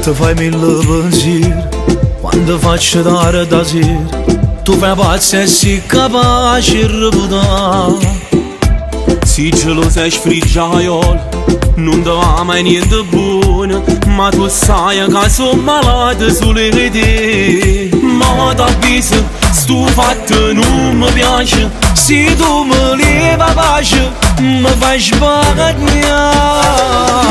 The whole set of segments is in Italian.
Te fai mille pensieri quando faccio dare da sera. Tu fai pazza e sei capace di reputare. Sì, ce lo sei sfrigiaiolo, non ti va mai niente buono, ma tu sai che sono malato sulle idee. Ma t'avviso, sto fatto non mi piace, se tu mi leva pace, mi fai sbagliare.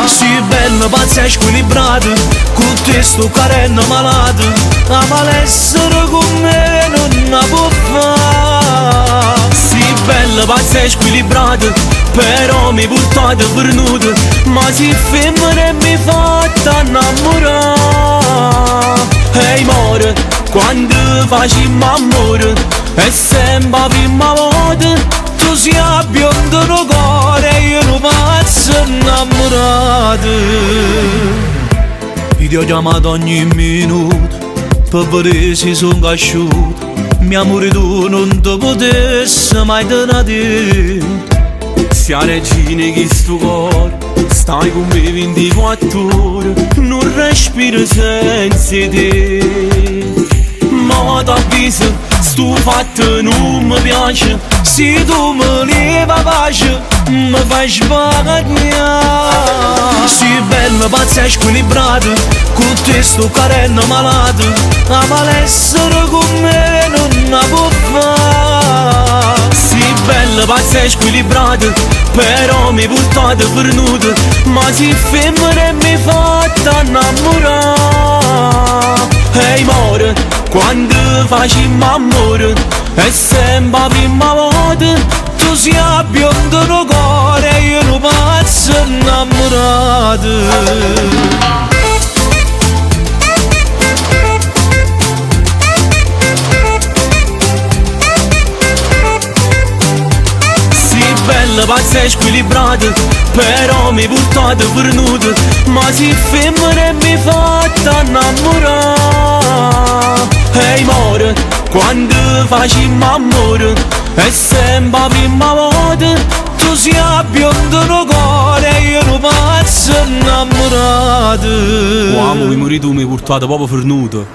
Sei bella, pazza e squilibrata, con te sto carendo malato, a malessere con me non la può fare. Sei bella, pazza e squilibrata, però mi portate per nudo, ma si femmina e mi fatta innamorare. Ehi more, quando facciamo amore, è sempre la prima volta, tu sei biondo no cuore e io non pazzo innamorato. Io ti ho chiamato ogni minuto, per vedere se sono cresciuto. Mio amore, tu non ti potessi mai tenere. Sia regina che sto cuore, stai con me 24 ore, non respiro senza te. Ma t'avviso, sto fatto non mi piace, se tu mi leva pace, mi fai sbagliare. Sei bella, pazza e squilibrata, con te sto carendo malato, a malessere con me non la può fare. Sei bella, pazza e squilibrata, però mi portate per nudo, ma si femmina e mi fatta innamorare. Ehi more, quando facciamo amore, è sempre la prima volta, tu sei biondo no cuore e io non pazzo innamorato. Bella, pazza e squilibrata, però mi portate per nudo, ma si femmina e mi fatta innamorare. Ehi more, quando facciamo amore, è sempre la prima volta, tu sei biondo no cuore e io non pazzo innamorato. Uomo, mi mori tu, mi portate proprio per nudo.